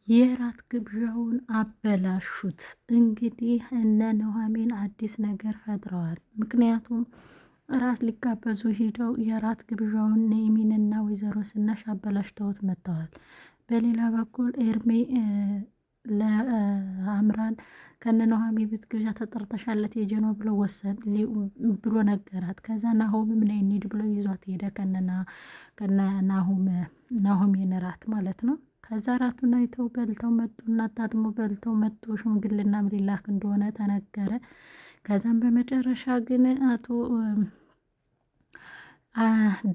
የራት ግብዣውን አበላሹት። እንግዲህ እነ ኑሃሚን አዲስ ነገር ፈጥረዋል። ምክንያቱም እራት ሊጋበዙ ሄደው የራት ግብዣውን ኑሃሚንና ወይዘሮ ዝናሽ አበላሽተውት መጥተዋል። በሌላ በኩል ኤርሜ ለአምራን ከነ ኑሃሚን ቤት ግብዣ ተጠርተሻለት የጀኖ ብሎ ወሰን ብሎ ነገራት። ከዛ ናሆምም ነይ እንሂድ ብሎ ይዟት ሄደ ከነ ናሆሜን እራት ማለት ነው። ከዛ ራቱን አይተው በልተው መጡና አጣጥሞ በልተው መጡ። ሽምግልና ሊላክ እንደሆነ ተነገረ። ከዛም በመጨረሻ ግን አቶ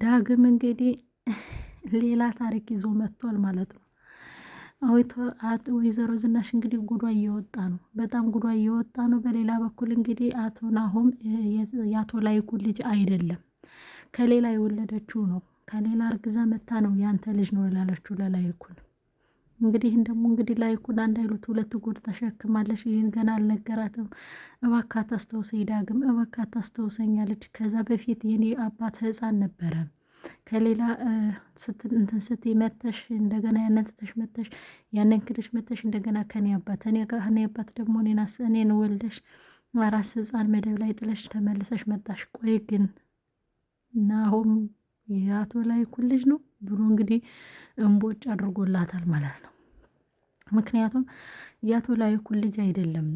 ዳግም እንግዲህ ሌላ ታሪክ ይዞ መጥቷል ማለት ነው። ወይዘሮ ዝናሽ እንግዲህ ጉዷ እየወጣ ነው፣ በጣም ጉዷ እየወጣ ነው። በሌላ በኩል እንግዲህ አቶ ናሆም የአቶ ላይኩን ልጅ አይደለም ከሌላ የወለደችው ነው። ከሌላ እርግዛ መታ ነው ያንተ ልጅ ነው ላለችው ለላይኩን እንግዲህ እንግዲህ ላይኩን አንድ አይሉት ሁለት ጉድ ተሸክማለች። ይህን ገና አልነገራትም። እባክህ አስታውሰኝ ዳግም፣ እባክህ አስታውሰኝ አለች። ከዛ በፊት የኔ አባት ህፃን ነበረ ከሌላ ስትይ መተሽ እንደገና ያንን ትተሽ መተሽ ያንን ክደሽ መተሽ እንደገና ከኔ አባት ደግሞ እኔን ወልደሽ አራስ ህፃን መደብ ላይ ጥለሽ ተመልሰሽ መጣሽ። ቆይ ግን ናሆም የአቶ ላይኩን ልጅ ነው ብሎ እንግዲህ እንቦጭ አድርጎላታል ማለት ነው። ምክንያቱም የአቶ ላይኩን ልጅ አይደለም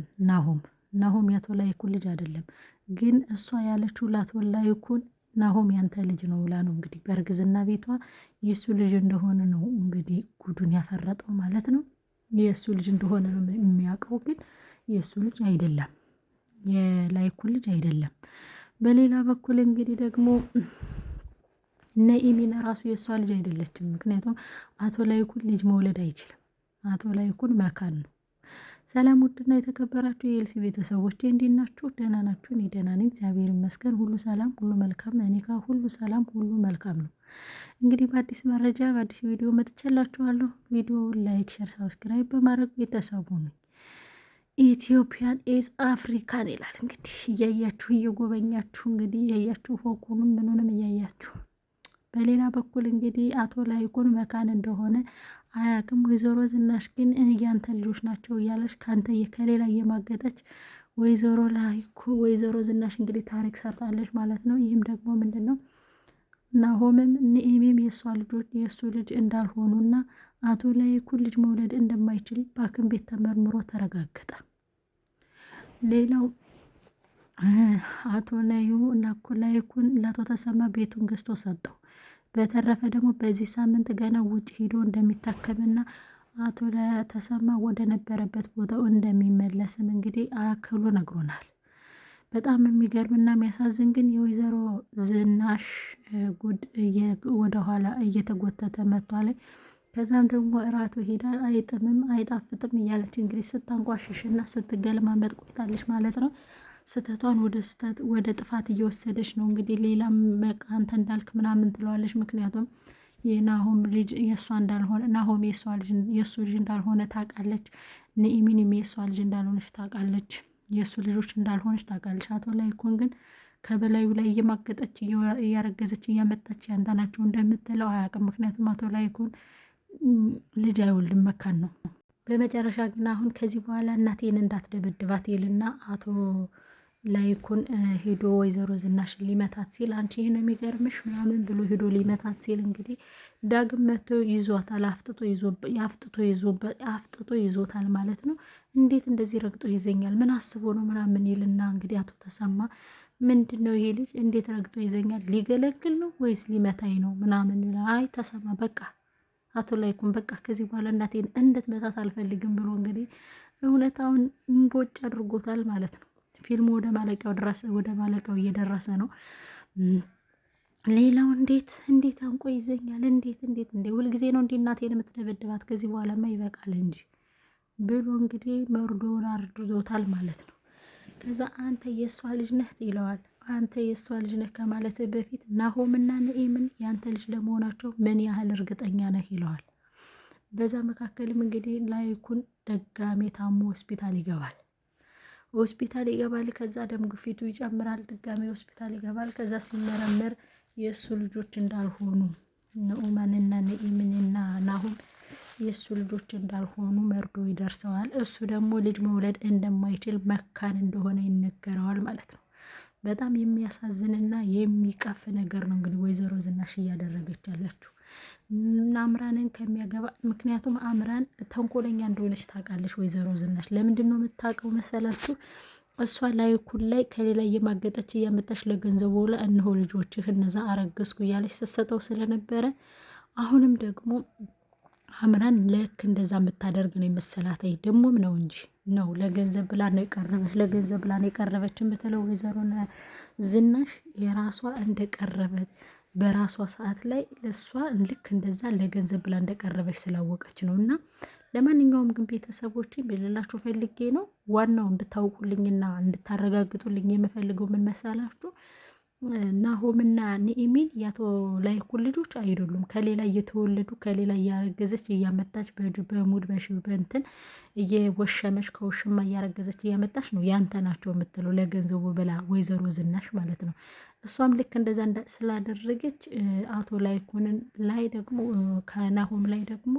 ናሆም የአቶ ላይኩን ልጅ አይደለም። ግን እሷ ያለችው ለአቶ ላይኩን ናሆም ያንተ ልጅ ነው ብላ ነው እንግዲህ በእርግዝና ቤቷ የእሱ ልጅ እንደሆነ ነው እንግዲህ ጉዱን ያፈረጠው ማለት ነው። የእሱ ልጅ እንደሆነ ነው የሚያውቀው፣ ግን የእሱ ልጅ አይደለም፣ የላይኩን ልጅ አይደለም። በሌላ በኩል እንግዲህ ደግሞ ኑሃሚን ራሱ የእሷ ልጅ አይደለችም። ምክንያቱም አቶ ላይኩን ልጅ መውለድ አይችልም። አቶ ላይኩን መካን ነው። ሰላም ውድና የተከበራችሁ የኤልሲ ቤተሰቦች እንዴት ናችሁ? ደህና ናችሁ? እኔ ደህና ነኝ፣ እግዚአብሔር ይመስገን። ሁሉ ሰላም፣ ሁሉ መልካም። እኔ ጋር ሁሉ ሰላም፣ ሁሉ መልካም ነው። እንግዲህ በአዲስ መረጃ በአዲስ ቪዲዮ መጥቻላችኋለሁ። ቪዲዮውን ላይክ፣ ሸር፣ ሳብስክራይብ በማድረግ ቤተሰቡ ነኝ። ኢትዮጵያን ኤዝ አፍሪካን ይላል እንግዲህ እያያችሁ እየጎበኛችሁ እንግዲህ እያያችሁ ፎቁንም ምኑንም እያያችሁ። በሌላ በኩል እንግዲህ አቶ ላይኩን መካን እንደሆነ አያውቅም። ወይዘሮ ዝናሽ ግን ያንተ ልጆች ናቸው እያለች ከአንተ ከሌላ እየማገጠች ወይዘሮ ዝናሽ እንግዲህ ታሪክ ሰርታለች ማለት ነው። ይህም ደግሞ ምንድን ነው ናሆምም ኑሃሚንም የእሱ ልጅ እንዳልሆኑና አቶ ላይኩን ልጅ መውለድ እንደማይችል በሐኪም ቤት ተመርምሮ ተረጋገጠ። ሌላው አቶ ላይኩን ለአቶ ተሰማ ቤቱን ገዝቶ ሰጠው። በተረፈ ደግሞ በዚህ ሳምንት ገና ውጭ ሂዶ እንደሚታከምና አቶ ተሰማ ወደ ነበረበት ቦታው እንደሚመለስም እንግዲህ አክሎ ነግሮናል። በጣም የሚገርምና የሚያሳዝን ግን የወይዘሮ ዝናሽ ጉድ ወደኋላ እየተጎተተ መጥቷል። ከዛም ደግሞ እራቱ ሄዳ አይጥምም አይጣፍጥም እያለች እንግዲህ ስታንቋሽሽና ስትገለማመጥ ቆይታለች ማለት ነው። ስተቷን ወደ ጥፋት እየወሰደች ነው እንግዲህ። ሌላም በቃ አንተ እንዳልክ ምናምን ትለዋለች። ምክንያቱም የናሆም ልጅ የእሷ እንዳልሆነ ናሆም የእሱ ልጅ እንዳልሆነ ታውቃለች። ኑሃሚንም የእሷ ልጅ እንዳልሆነች ታውቃለች። የእሱ ልጆች እንዳልሆነች ታውቃለች። አቶ ላይኩን ግን ከበላዩ ላይ እየማገጠች እያረገዘች እያመጣች ያንተ ናቸው እንደምትለው አያውቅም። ምክንያቱም አቶ ላይኩን ልጅ አይወልድም፣ መካን ነው። በመጨረሻ ግን አሁን ከዚህ በኋላ እናቴን እንዳትደበድባት ይልና አቶ ላይኩን ሄዶ ወይዘሮ ዝናሽን ሊመታት ሲል አንቺ ይህ ነው የሚገርምሽ ምናምን ብሎ ሄዶ ሊመታት ሲል እንግዲህ ዳግም መቶ ይዟታል። አፍጥጦ ይዞታል ማለት ነው። እንዴት እንደዚህ ረግጦ ይዘኛል? ምን አስቦ ነው ምናምን ይልና እንግዲህ አቶ ተሰማ ምንድን ነው ይሄ ልጅ እንዴት ረግጦ ይዘኛል? ሊገለግል ነው ወይስ ሊመታኝ ነው ምናምን? አይ ተሰማ በቃ አቶ ላይኩን በቃ ከዚህ በኋላ እናቴን እንድትመታት አልፈልግም ብሎ እንግዲህ እውነታውን እንቦጭ አድርጎታል ማለት ነው። ፊልሙ ወደ ማለቂያው እየደረሰ ነው። ሌላው እንዴት አንቆ ይዘኛል? እንዴት ሁልጊዜ ነው እንዴ እናቴን የምትደበድባት? ከዚህ በኋላማ ይበቃል እንጂ ብሎ እንግዲህ መርዶውን አርድቶታል ማለት ነው። ከዛ አንተ የእሷ ልጅ ነህ ይለዋል። አንተ የእሷ ልጅ ነህ ከማለት በፊት ናሆምና ኑሃሚን ያንተ ልጅ ለመሆናቸው ምን ያህል እርግጠኛ ነህ ይለዋል። በዛ መካከልም እንግዲህ ላይኩን ደጋሜ ታሞ ሆስፒታል ይገባል። ከዛ ደም ግፊቱ ይጨምራል። ድጋሜ ሆስፒታል ይገባል። ከዛ ሲመረመር የእሱ ልጆች እንዳልሆኑ ኑሃሚንና ኑሃሚንና ናሆም የእሱ ልጆች እንዳልሆኑ መርዶ ይደርሰዋል። እሱ ደግሞ ልጅ መውለድ እንደማይችል መካን እንደሆነ ይነገረዋል ማለት ነው። በጣም የሚያሳዝንና የሚቀፍ ነገር ነው እንግዲህ ወይዘሮ ዝናሽ እያደረገች ያለችው አምራንን ከሚያገባ። ምክንያቱም አምራን ተንኮለኛ እንደሆነች ታውቃለች ወይዘሮ ዝናሽ። ለምንድን ነው የምታውቀው መሰላችሁ? እሷ ላይ ኩል ላይ ከሌላ እየማገጠች እያመጣች ለገንዘቡ ብላ እነሆ ልጆችህ እነዛ አረገዝኩ እያለች ስትሰጠው ስለነበረ አሁንም ደግሞ አምራን ልክ እንደዛ የምታደርግ ነው የመሰላት። ደግሞም ነው እንጂ ነው ለገንዘብ ብላ ነው የቀረበች፣ ለገንዘብ ብላ ነው የቀረበችን። በተለይ ወይዘሮ ዝናሽ የራሷ እንደቀረበች በራሷ ሰዓት ላይ ለእሷ ልክ እንደዛ ለገንዘብ ብላ እንደቀረበች ስላወቀች ነው። እና ለማንኛውም ግን ቤተሰቦች ብልላችሁ ፈልጌ ነው ዋናው እንድታውቁልኝና እንድታረጋግጡልኝ የምፈልገው ምን መሳላችሁ? ናሆምና ኑኤሚን ያቶ ላይኩን ልጆች አይደሉም። ከሌላ እየተወለዱ ከሌላ እያረገዘች እያመጣች በሙድ በንትን እየወሸመች ከውሽማ እያረገዘች እያመጣች ነው ያንተ ናቸው የምትለው ለገንዘቡ ብላ ወይዘሮ ዝናሽ ማለት ነው። እሷም ልክ እንደዛ ስላደረገች አቶ ላይኩንን ላይ ደግሞ ከናሆም ላይ ደግሞ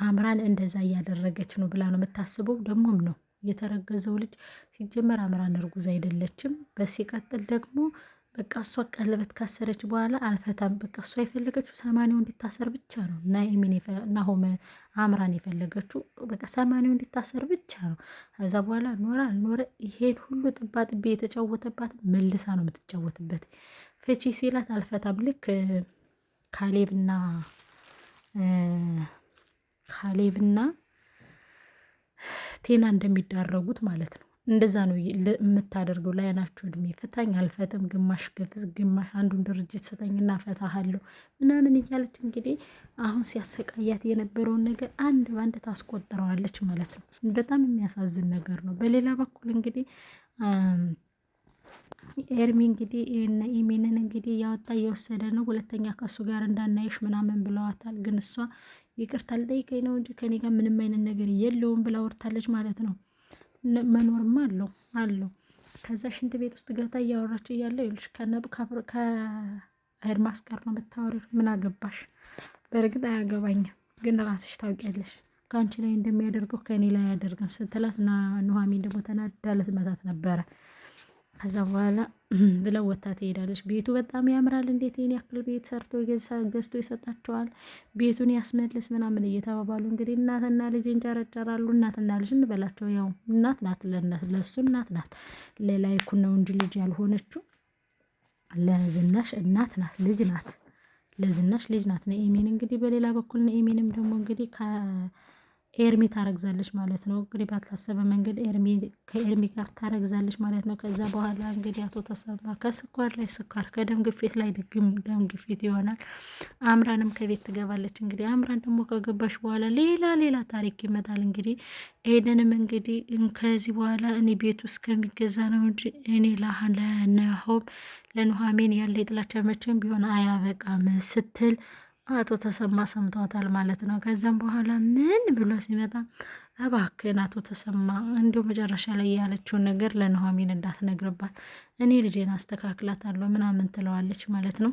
አምራን እንደዛ እያደረገች ነው ብላ ነው የምታስበው። ደግሞም ነው የተረገዘው ልጅ ሲጀመር አምራን እርጉዝ አይደለችም። በሲቀጥል ደግሞ በቃ እሷ ቀለበት ካሰረች በኋላ አልፈታም። በቃ እሷ የፈለገችው ሰማንያው እንዲታሰር ብቻ ነው። ናሆም አምራን የፈለገችው በቃ ሰማንያው እንዲታሰር ብቻ ነው። ከዛ በኋላ ኖረ አልኖረ ይሄን ሁሉ ጥባጥቤ የተጫወተባት መልሳ ነው የምትጫወትበት። ፍቺ ሲላት አልፈታም። ልክ ካሌብና ቴና እንደሚዳረጉት ማለት ነው። እንደዛ ነው የምታደርገው። ላይናችሁ እድሜ ፍታኝ አልፈትም፣ ግማሽ ገፍዝ ግማሽ አንዱን ድርጅት ስጠኝና ፈታሃለሁ ምናምን እያለች እንግዲህ አሁን ሲያሰቃያት የነበረውን ነገር አንድ በአንድ ታስቆጥረዋለች ማለት ነው። በጣም የሚያሳዝን ነገር ነው። በሌላ በኩል እንግዲህ ኤርሚ እንግዲህ ኑኤሚንን እንግዲህ እያወጣ እየወሰደ ነው። ሁለተኛ ከእሱ ጋር እንዳናይሽ ምናምን ብለዋታል። ግን እሷ ይቅርታ ልጠይቀኝ ነው እንጂ ከኔ ጋር ምንም አይነት ነገር የለውም ብላ ወርታለች ማለት ነው። መኖርማ አለው። ከዛ ሽንት ቤት ውስጥ ገብታ እያወራች እያለ ይልሽ ከኤርማስ ጋር ነው የምታወሪው። ምን አገባሽ? በእርግጥ አያገባኝም፣ ግን ራስሽ ታውቂያለሽ ከአንቺ ላይ እንደሚያደርገው ከእኔ ላይ አያደርግም ስትላት ኑሐሚን ደግሞ ተናዳ ልትመታት ነበረ። ከዛ በኋላ ብለው ወታ ትሄዳለች። ቤቱ በጣም ያምራል፣ እንዴት ይህን ያክል ቤት ሰርቶ ገዝቶ ይሰጣቸዋል፣ ቤቱን ያስመልስ ምናምን እየተባባሉ እንግዲህ እናትና ልጅ እንጨረጨራሉ። እናትና ልጅ እንበላቸው፣ ያው እናት ናት፣ ለእሱ እናት ናት። ለላይኩን ነው እንጂ ልጅ ያልሆነችው ለዝናሽ እናት ናት፣ ልጅ ናት፣ ለዝናሽ ልጅ ናት ኑኤሚን። እንግዲህ በሌላ በኩል ኑኤሚንም ደግሞ እንግዲህ ኤርሚ ታረግዛለች ማለት ነው። እንግዲህ ባልታሰበ መንገድ ከኤርሚ ጋር ታረግዛለች ማለት ነው። ከዛ በኋላ እንግዲህ አቶ ተሰማ ከስኳር ላይ ስኳር ከደም ግፊት ላይ ደም ግፊት ይሆናል። አምራንም ከቤት ትገባለች። እንግዲህ አምራን ደግሞ ከገባሽ በኋላ ሌላ ታሪክ ይመጣል። እንግዲህ ኤደንም እንግዲህ ከዚህ በኋላ እኔ ቤቱ እስከሚገዛ ነው እንጂ እኔ ለኑሐሚን ያለ የጥላቻ መቼም ቢሆን አያበቃም ስትል አቶ ተሰማ ሰምቷታል ማለት ነው። ከዛም በኋላ ምን ብሎ ሲመጣ እባክህን አቶ ተሰማ እንዲሁ መጨረሻ ላይ ያለችውን ነገር ለኑሐሚን እንዳትነግርባት እኔ ልጄን አስተካክላታለሁ ምናምን ትለዋለች ማለት ነው።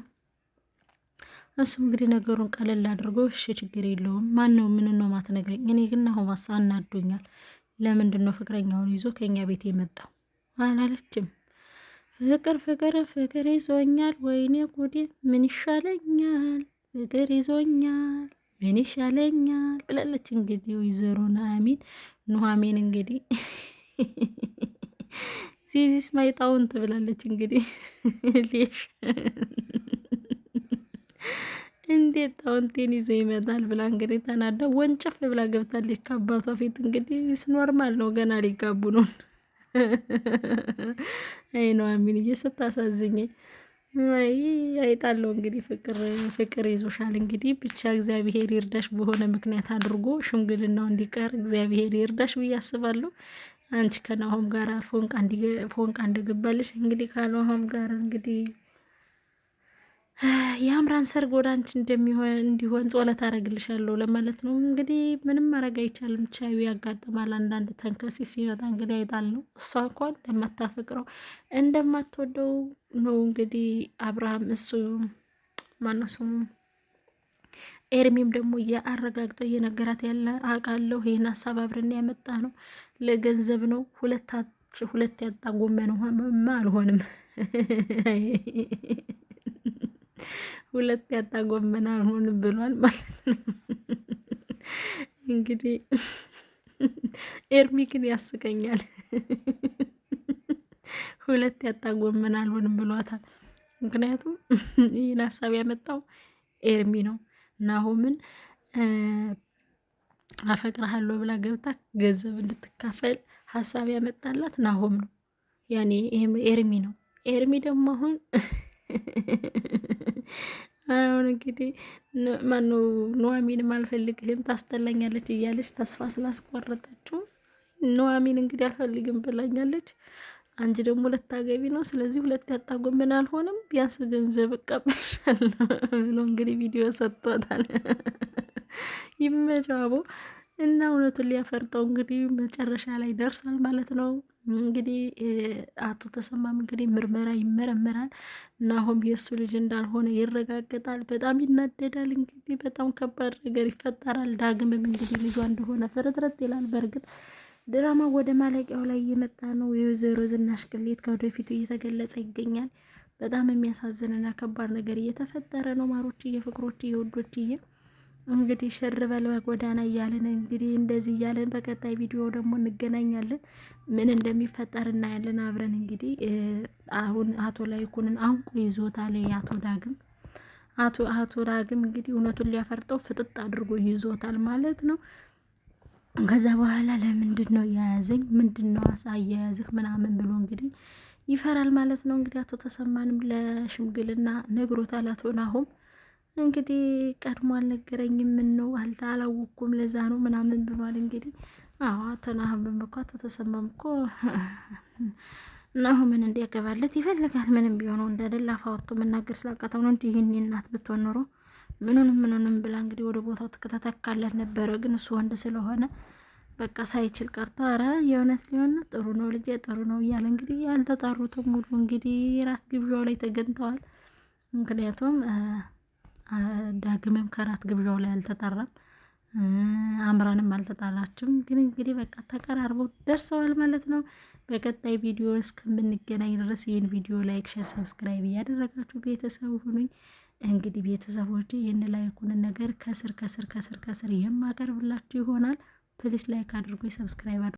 እሱም እንግዲህ ነገሩን ቀለል አድርጎ እሺ ችግር የለውም ማን ነው ምን ነው ማትነግረኝ? እኔ ግን አሁን ማሳ አናዶኛል። ለምንድን ነው ፍቅረኛውን ይዞ ከኛ ቤት የመጣው አላለችም። ፍቅር ይዞኛል፣ ወይኔ ጉዴ ምን ይሻለኛል፣ ፍቅር ይዞኛል ምን ይሻለኛል ብላለች። እንግዲህ ወይዘሮ ኑሐሚን እንግዲህ ዚስ ማይ ጣውንት ብላለች። እንግዲህ ሌሽ እንዴት ጣውንቴን ይዞ ይመጣል ብላ እንግዲህ ተናዳ ወንጨፍ ብላ ገብታለች ከአባቷ ፊት። እንግዲህ ኖርማል ነው፣ ገና ሊጋቡ ነው። አይ ኑሐሚን ስታሳዝኘኝ አይጣለው እንግዲህ ፍቅር ይዞሻል። እንግዲህ ብቻ እግዚአብሔር ይርዳሽ፣ በሆነ ምክንያት አድርጎ ሽምግልናው እንዲቀር እግዚአብሔር ይርዳሽ ብዬ አስባለሁ። አንቺ ከናሆም ጋር ፎንቃ እንደገባልሽ እንግዲህ ከናሆም ጋር እንግዲህ የአምራን ሰርግ ወደ አንቺ እንዲሆን ጸሎት አደርግልሻለሁ ለማለት ነው። እንግዲህ ምንም ማድረግ አይቻልም፣ ቻዩ ያጋጥማል። አንዳንድ ተንከሲ ሲመጣ እንግዲህ አይጣል ነው። እሷ እንኳን እንደማታፈቅረው እንደማትወደው ነው እንግዲህ አብርሃም እሱ ማነው ስሙ ኤርሚም ደግሞ አረጋግጠው እየነገራት ያለ አውቃለሁ፣ ይህን ሀሳብ አብረን ያመጣ ነው ለገንዘብ ነው፣ ሁለት ያጣ ጎመን ውሃማ አልሆንም ሁለት ያጣ ጎመን አልሆንም ብሏል ማለት ነው። እንግዲህ ኤርሚ ግን ያስቀኛል። ሁለት ያጣ ጎመን አልሆንም ብሏታል። ምክንያቱም ይህን ሀሳብ ያመጣው ኤርሚ ነው። ናሆምን አፈቅርሃለሁ ብላ ገብታ ገንዘብ እንድትካፈል ሀሳብ ያመጣላት ናሆም ነው። ያኔ ይሄም ኤርሚ ነው። ኤርሚ ደግሞ አሁን እንግዲህ ማነው ኑሐሚንም አልፈልግህም ታስጠላኛለች እያለች ተስፋ ስላስቆረጠችው ኑሐሚን እንግዲህ አልፈልግም ብላኛለች። አንቺ ደግሞ ልታገቢ ነው፣ ስለዚህ ሁለት ያጣ ጎመን አልሆንም፣ ቢያንስ ገንዘብ እቀበልሻለሁ ብሎ እንግዲህ ቪዲዮ ሰጥቷታል። ይመጫቦ እና እውነቱን ሊያፈርጠው እንግዲህ መጨረሻ ላይ ደርሷል ማለት ነው። እንግዲህ አቶ ተሰማም እንግዲህ ምርመራ ይመረመራል። ናሆም የእሱ ልጅ እንዳልሆነ ይረጋገጣል። በጣም ይናደዳል። እንግዲህ በጣም ከባድ ነገር ይፈጠራል። ዳግምም እንግዲህ ልጇ እንደሆነ ፍርጥርጥ ይላል። በእርግጥ ድራማ ወደ ማለቂያው ላይ እየመጣ ነው። የወይዘሮ ዝናሽ ቅሌት ከወደፊቱ እየተገለጸ ይገኛል። በጣም የሚያሳዝንና ከባድ ነገር እየተፈጠረ ነው። ማሮችዬ፣ ፍቅሮችዬ፣ ውዶችዬ እንግዲህ ሽር በል በጎዳና እያለን እንግዲህ እንደዚህ እያለን በቀጣይ ቪዲዮ ደግሞ እንገናኛለን። ምን እንደሚፈጠር እናያለን አብረን። እንግዲህ አሁን አቶ ላይኩንን አንቆ ይዞታል አቶ ዳግም እንግዲህ እውነቱን ሊያፈርጠው ፍጥጥ አድርጎ ይዞታል ማለት ነው። ከዛ በኋላ ለምንድን ነው የያዘኝ ምንድን ነው አያያዝህ ምናምን ብሎ እንግዲህ ይፈራል ማለት ነው። እንግዲህ አቶ ተሰማንም ለሽምግልና ነግሮታል አቶ ናሆም እንግዲህ ቀድሞ አልነገረኝም፣ ምን ነው አላወኩም፣ ለዛ ነው ምናምን ብሏል። እንግዲህ አቶ ናሆምም እኮ አቶ ተሰማም እኮ ናሆምን እንዲያገባለት ይፈልጋል። ምንም ቢሆነው እንደሌላ አፋወጥቶ መናገር ስላቃተው ነው እንጂ ይህን እናት ብትሆን ኖሮ ምኑንም ብላ እንግዲህ ወደ ቦታው ትከታተካለት ነበረ። ግን እሱ ወንድ ስለሆነ በቃ ሳይችል ቀርቶ አረ የእውነት ሊሆን ነው፣ ጥሩ ነው ልጄ ጥሩ ነው እያለ እንግዲህ ያልተጠሩትም ሙሉ እንግዲህ ራት ግብዣው ላይ ተገኝተዋል። ምክንያቱም ዳግምም ከራት ግብዣው ላይ አልተጠራም፣ አምራንም አልተጠራችም። ግን እንግዲህ በቃ ተቀራርበው ደርሰዋል ማለት ነው። በቀጣይ ቪዲዮ እስከምንገናኝ ድረስ ይህን ቪዲዮ ላይክ፣ ሼር፣ ሰብስክራይብ እያደረጋችሁ ቤተሰብ ሁኑኝ። እንግዲህ ቤተሰቦች ይህን ላይኩንን ነገር ከስር የማቀርብላችሁ ይሆናል። ፕሊስ ላይክ አድርጎ ሰብስክራይብ አድርጎ